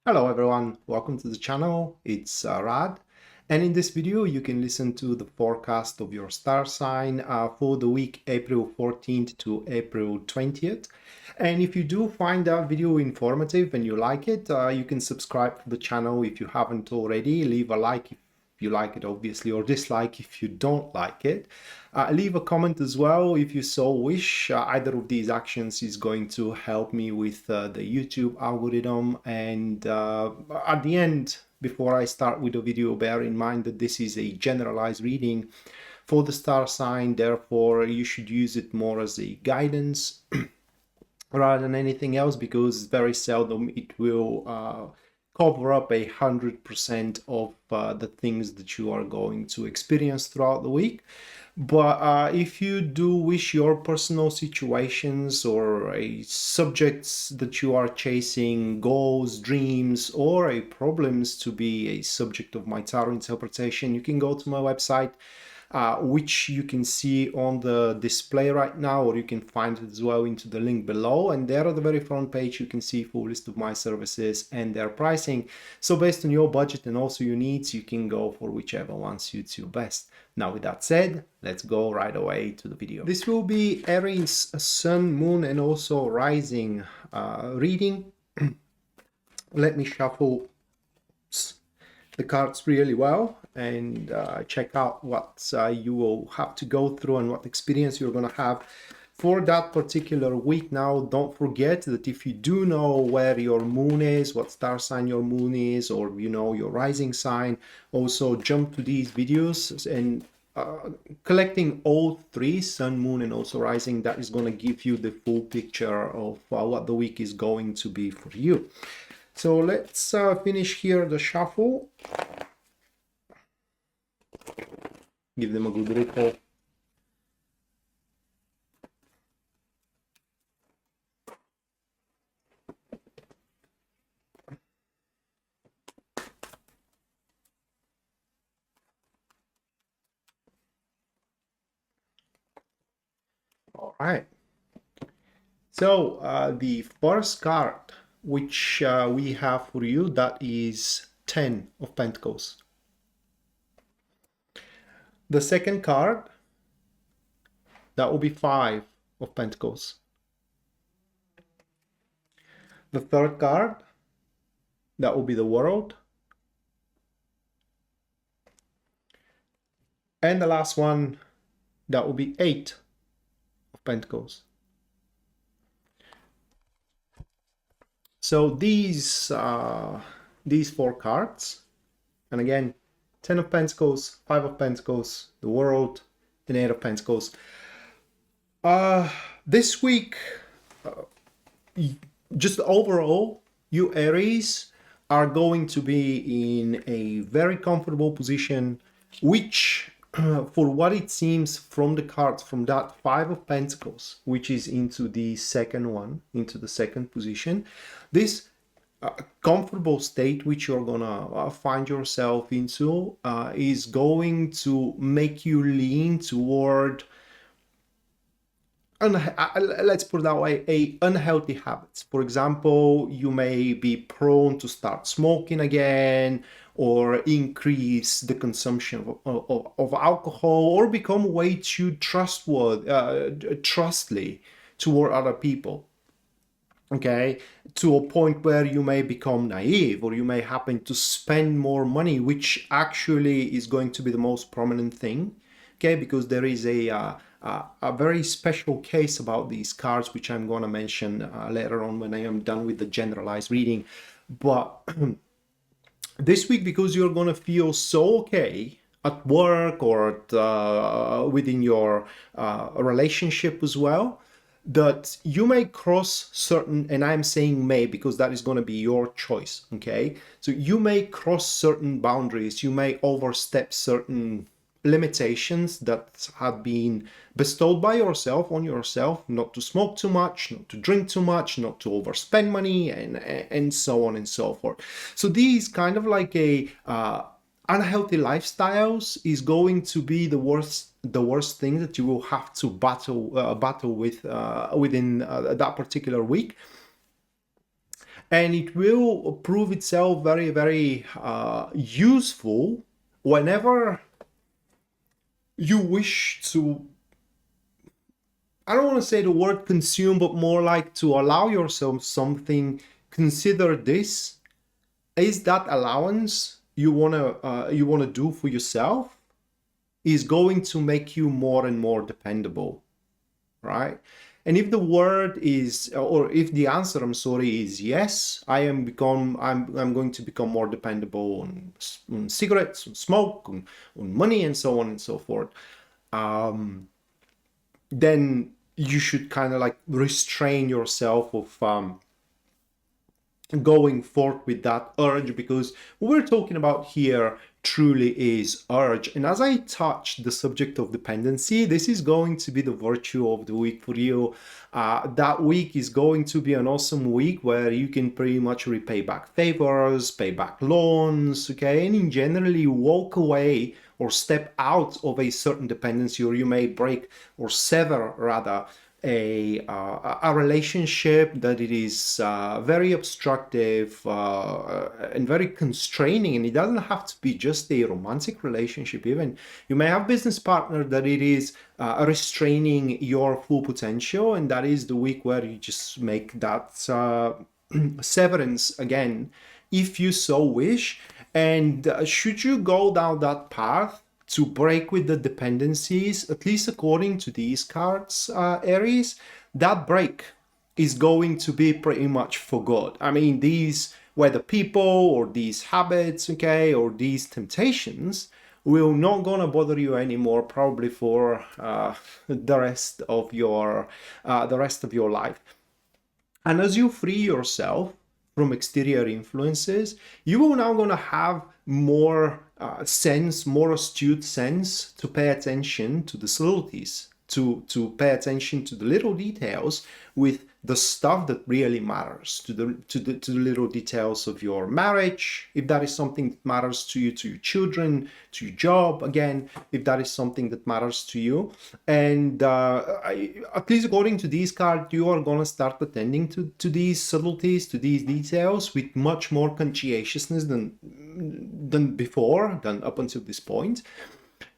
Hello everyone, welcome to the channel. It's Rad, and in this video you can listen to the forecast of your star sign for the week April 14th to April 20th. And if you do find that video informative and you like it, you can subscribe to the channel if you haven't already. Leave a like if you like it, obviously, or dislike if you don't like it. Leave a comment as well if you so wish. Either of these actions is going to help me with the YouTube algorithm. And at the end, before I start with the video, bear in mind that this is a generalized reading for the star sign. Therefore, you should use it more as a guidance rather than anything else, because very seldom it will cover up 100% of the things that you are going to experience throughout the week. But if you do wish your personal situations or a subjects that you are chasing, goals, dreams, or a problems to be a subject of my tarot interpretation, you can go to my website, which you can see on the display right now, or you can find it as well into the link below. And there at the very front page you can see a full list of my services and their pricing. So based on your budget and also your needs, you can go for whichever one suits you best. Now with that said, let's go right away to the video. This will be Aries, Sun, Moon, and also Rising reading. Let me shuffle the cards really well and check out what you will have to go through and what experience you're going to have for that particular week. Now, don't forget that if you do know where your moon is, what star sign your moon is, or you know your rising sign, also jump to these videos and collecting all three, sun, moon, and also rising. That is going to give you the full picture of what the week is going to be for you. So let's finish here the shuffle. Give them a good recall. All right. So the first card which we have for you, that is 10 of Pentacles. The second card, that will be 5 of Pentacles. The third card, that will be the World. And the last one, that will be 8 of Pentacles. So these four cards, and again, 10 of Pentacles, 5 of Pentacles, the World, and 8 of Pentacles. This week, just overall, you Aries are going to be in a very comfortable position, which for what it seems from the cards, from that 5 of Pentacles, which is into the second one, into the second position, this comfortable state which you're gonna find yourself into is going to make you lean toward, let's put it that way, unhealthy habits. For example, you may be prone to start smoking again, or increase the consumption of alcohol, or become way too trustly toward other people. Okay, to a point where you may become naive, or you may happen to spend more money, which actually is going to be the most prominent thing. Okay, because there is a very special case about these cards, which I'm going to mention later on when I am done with the generalized reading. But this week, because you're going to feel so okay at work or at, within your relationship as well, that you may cross certain, and I'm saying may because that is going to be your choice, okay? So you may cross certain boundaries, you may overstep certain limitations that have been bestowed by yourself on yourself, not to smoke too much, not to drink too much, not to overspend money, and so on and so forth. So these kind of like a unhealthy lifestyles is going to be the worst thing that you will have to battle with within that particular week. And it will prove itself very, very useful whenever you wish to, I don't want to say the word consume, but more like to allow yourself something. Consider this. Is that allowance you wanna do for yourself is going to make you more and more dependable, right? And if the word is, or if the answer, I'm sorry, is yes, I'm going to become more dependable on cigarettes, on smoke, on money, and so on and so forth. Then you should kind of like restrain yourself of going forth with that urge, because what we're talking about here truly is urge. And as I touch the subject of dependency, this is going to be the virtue of the week for you. That week is going to be an awesome week where you can pretty much repay back favors, pay back loans, okay, and in generally walk away or step out of a certain dependency, or you may break or sever rather a relationship that it is very obstructive and very constraining. And it doesn't have to be just a romantic relationship. Even you may have business partner that it is restraining your full potential, and that is the week where you just make that severance again, if you so wish. And should you go down that path to break with the dependencies, at least according to these cards, Aries, that break is going to be pretty much for good. I mean, these, whether people or these habits, okay, or these temptations, will not gonna bother you anymore, probably for the rest of your life. And as you free yourself from exterior influences, you will now gonna have more sense, more astute sense to pay attention to the subtleties, to pay attention to the little details with the stuff that really matters, to the little details of your marriage, if that is something that matters to you, to your children, to your job, again, if that is something that matters to you. And at least according to these cards, you are going to start attending to these subtleties, to these details with much more conscientiousness than before, than up until this point,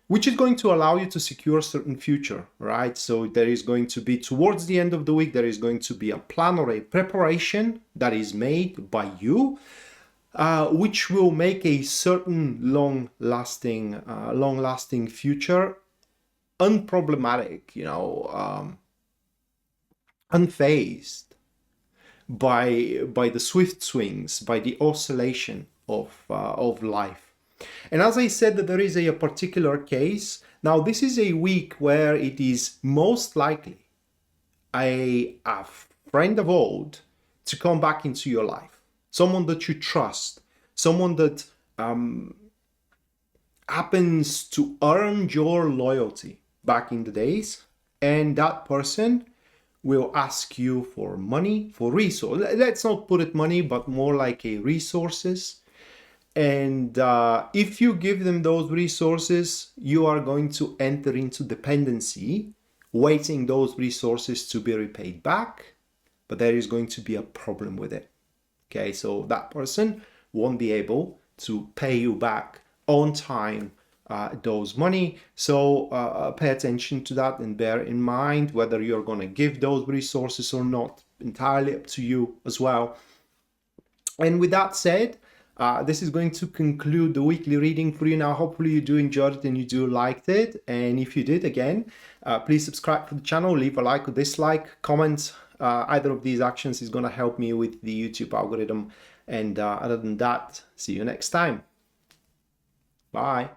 which is going to allow you to secure a certain future, right? So there is going to be, towards the end of the week, there is going to be a plan or a preparation that is made by you, which will make a certain long-lasting future unproblematic, unfazed by the swift swings, by the oscillation of life. And as I said, that there is a particular case. Now, this is a week where it is most likely a friend of old to come back into your life, someone that you trust, someone that happens to earn your loyalty back in the days, and that person will ask you for money, for resources. Let's not put it money, but more like a resources. And if you give them those resources, you are going to enter into dependency, waiting those resources to be repaid back. But there is going to be a problem with it. Okay, so that person won't be able to pay you back on time those money. So pay attention to that and bear in mind whether you're going to give those resources or not. Entirely up to you as well. And with that said, this is going to conclude the weekly reading for you. Now, hopefully you do enjoy it and you do liked it. And if you did, again, please subscribe to the channel, leave a like or dislike, comment. Either of these actions is going to help me with the YouTube algorithm. And other than that, see you next time. Bye.